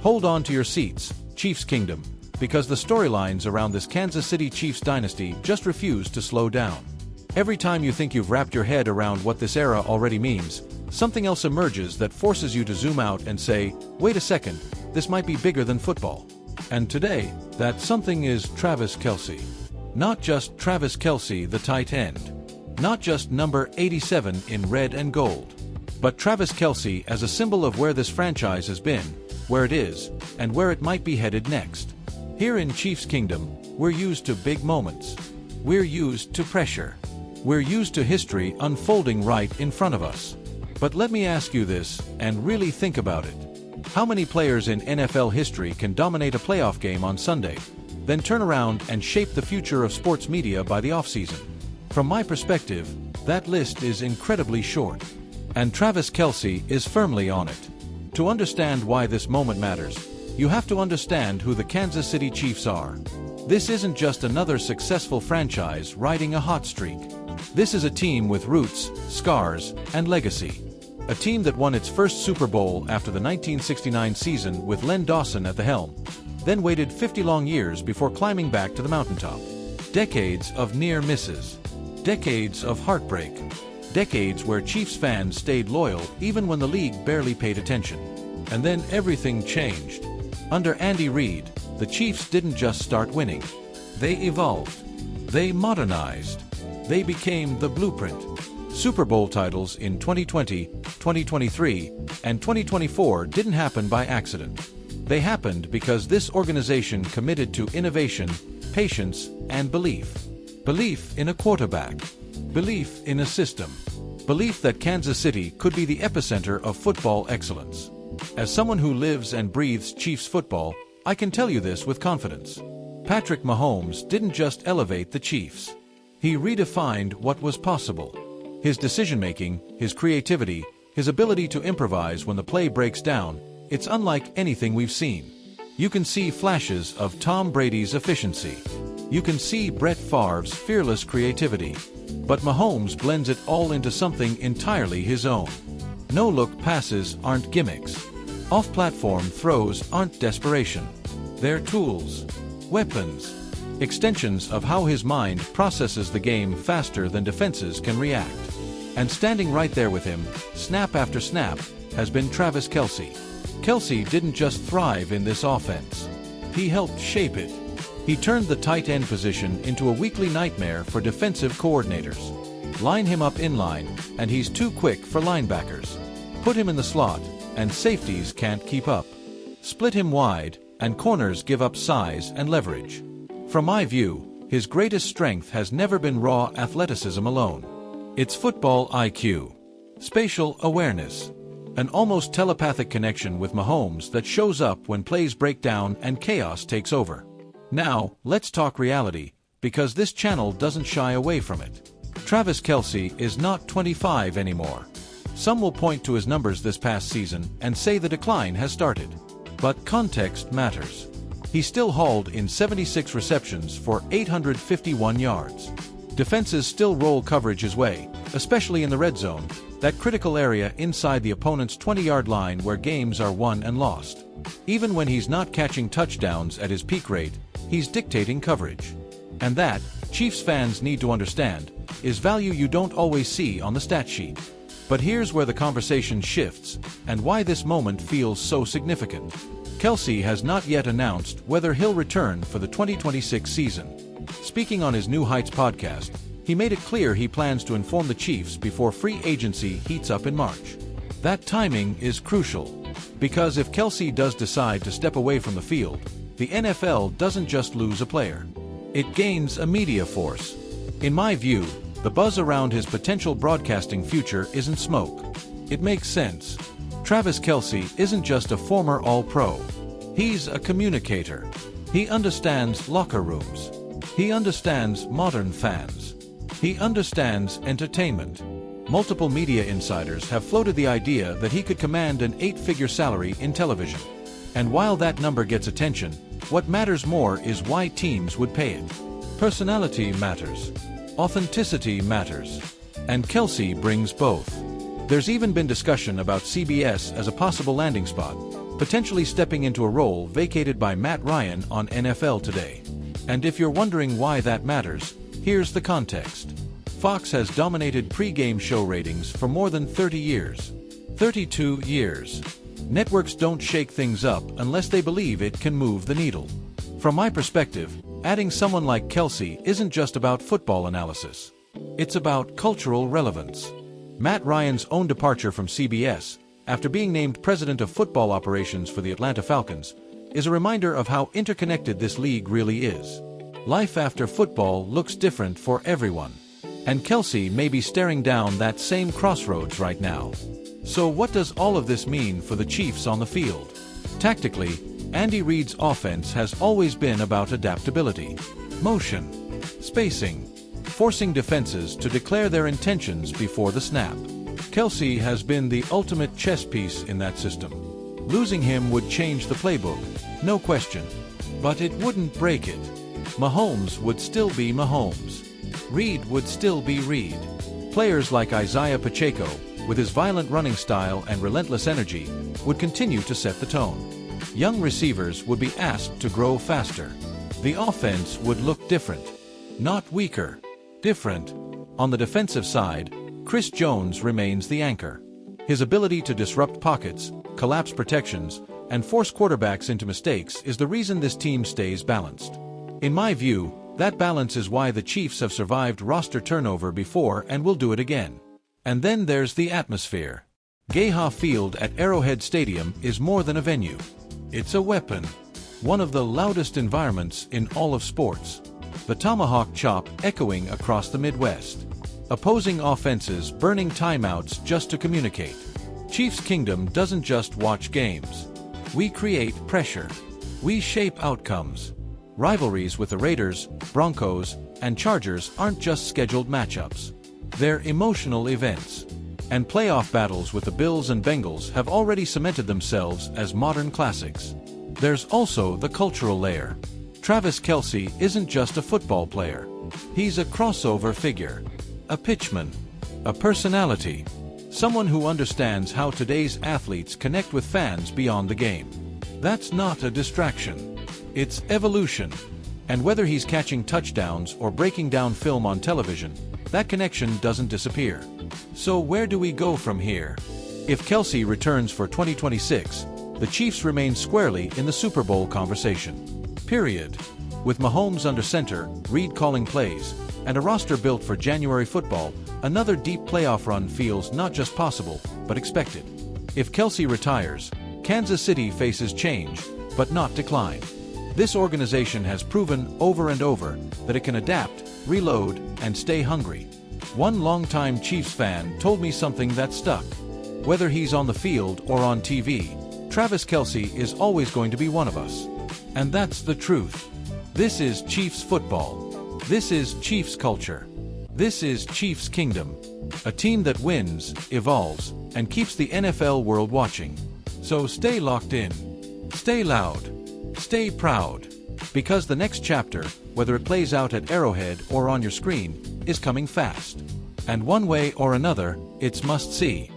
Hold on to your seats, Chiefs Kingdom, because the storylines around this Kansas City Chiefs dynasty just refuse to slow down. Every time you think you've wrapped your head around what this era already means, something else emerges that forces you to zoom out and say, wait a second, this might be bigger than football. And today, that something is Travis Kelce. Not just Travis Kelce, the tight end. Not just number 87 in red and gold. But Travis Kelce as a symbol of where this franchise has been, where it is, and where it might be headed next. Here in Chiefs Kingdom, we're used to big moments. We're used to pressure. We're used to history unfolding right in front of us. But let me ask you this, and really think about it. How many players in NFL history can dominate a playoff game on Sunday, then turn around and shape the future of sports media by the offseason? From my perspective, that list is incredibly short. And Travis Kelce is firmly on it. To understand why this moment matters, you have to understand who the Kansas City Chiefs are. This isn't just another successful franchise riding a hot streak. This is a team with roots, scars, and legacy. A team that won its first Super Bowl after the 1969 season with Len Dawson at the helm, then waited 50 long years before climbing back to the mountaintop. Decades of near misses. Decades of heartbreak. Decades where Chiefs fans stayed loyal even when the league barely paid attention. And then everything changed. Under Andy Reid, the Chiefs didn't just start winning. They evolved. They modernized. They became the blueprint. Super Bowl titles in 2020, 2023, and 2024 didn't happen by accident. They happened because this organization committed to innovation, patience, and belief. Belief in a quarterback. Belief in a system. Belief that Kansas City could be the epicenter of football excellence. As someone who lives and breathes Chiefs football, I can tell you this with confidence. Patrick Mahomes didn't just elevate the Chiefs. He redefined what was possible. His decision-making, his creativity, his ability to improvise when the play breaks down, it's unlike anything we've seen. You can see flashes of Tom Brady's efficiency. You can see Brett Favre's fearless creativity. But Mahomes blends it all into something entirely his own. No-look passes aren't gimmicks. Off-platform throws aren't desperation. They're tools, weapons, extensions of how his mind processes the game faster than defenses can react. And standing right there with him, snap after snap, has been Travis Kelce. Kelce didn't just thrive in this offense. He helped shape it. He turned the tight end position into a weekly nightmare for defensive coordinators. Line him up inline, and he's too quick for linebackers. Put him in the slot, and safeties can't keep up. Split him wide, and corners give up size and leverage. From my view, his greatest strength has never been raw athleticism alone. It's football IQ, spatial awareness, an almost telepathic connection with Mahomes that shows up when plays break down and chaos takes over. Now, let's talk reality, because this channel doesn't shy away from it. Travis Kelce is not 25 anymore. Some will point to his numbers this past season and say the decline has started. But context matters. He still hauled in 76 receptions for 851 yards. Defenses still roll coverage his way, especially in the red zone, that critical area inside the opponent's 20-yard line where games are won and lost. Even when he's not catching touchdowns at his peak rate, he's dictating coverage. And that, Chiefs fans need to understand, is value you don't always see on the stat sheet. But here's where the conversation shifts, and why this moment feels so significant. Kelce has not yet announced whether he'll return for the 2026 season. Speaking on his New Heights podcast, he made it clear he plans to inform the Chiefs before free agency heats up in March. That timing is crucial, because if Kelce does decide to step away from the field, the NFL doesn't just lose a player. It gains a media force. In my view, the buzz around his potential broadcasting future isn't smoke. It makes sense. Travis Kelce isn't just a former All-Pro. He's a communicator. He understands locker rooms. He understands modern fans. He understands entertainment. Multiple media insiders have floated the idea that he could command an 8-figure salary in television. And while that number gets attention, what matters more is why teams would pay it. Personality matters. Authenticity matters. And Kelce brings both. There's even been discussion about CBS as a possible landing spot, potentially stepping into a role vacated by Matt Ryan on NFL Today. And if you're wondering why that matters, here's the context. Fox has dominated pre-game show ratings for more than 30 years. 32 years. Networks don't shake things up unless they believe it can move the needle. From my perspective, adding someone like Kelce isn't just about football analysis. It's about cultural relevance. Matt Ryan's own departure from CBS, after being named president of football operations for the Atlanta Falcons, is a reminder of how interconnected this league really is. Life after football looks different for everyone. And Kelce may be staring down that same crossroads right now. So what does all of this mean for the Chiefs on the field? Tactically, Andy Reid's offense has always been about adaptability, motion, spacing, forcing defenses to declare their intentions before the snap. Kelce has been the ultimate chess piece in that system. Losing him would change the playbook, no question. But it wouldn't break it. Mahomes would still be Mahomes. Reid would still be Reid. Players like Isaiah Pacheco, with his violent running style and relentless energy, would continue to set the tone. Young receivers would be asked to grow faster. The offense would look different. Not weaker. Different. On the defensive side, Chris Jones remains the anchor. His ability to disrupt pockets, collapse protections, and force quarterbacks into mistakes is the reason this team stays balanced. In my view, that balance is why the Chiefs have survived roster turnover before and will do it again. And then there's the atmosphere. Gayha Field at Arrowhead Stadium is more than a venue. It's a weapon. One of the loudest environments in all of sports. The Tomahawk Chop echoing across the Midwest. Opposing offenses burning timeouts just to communicate. Chiefs Kingdom doesn't just watch games. We create pressure. We shape outcomes. Rivalries with the Raiders, Broncos, and Chargers aren't just scheduled matchups. They're emotional events. And playoff battles with the Bills and Bengals have already cemented themselves as modern classics. There's also the cultural layer. Travis Kelce isn't just a football player. He's a crossover figure. A pitchman. A personality. Someone who understands how today's athletes connect with fans beyond the game. That's not a distraction. It's evolution. And whether he's catching touchdowns or breaking down film on television, that connection doesn't disappear. So where do we go from here? If Kelce returns for 2026, the Chiefs remain squarely in the Super Bowl conversation. Period. With Mahomes under center, Reid calling plays, and a roster built for January football, another deep playoff run feels not just possible, but expected. If Kelce retires, Kansas City faces change, but not decline. This organization has proven over and over that it can adapt, reload, and stay hungry. One longtime Chiefs fan told me something that stuck. Whether he's on the field or on TV, Travis Kelce is always going to be one of us. And that's the truth. This is Chiefs football. This is Chiefs culture. This is Chiefs Kingdom. A team that wins, evolves, and keeps the NFL world watching. So stay locked in. Stay loud. Stay proud. Because the next chapter, whether it plays out at Arrowhead or on your screen, is coming fast. And one way or another, it's must-see.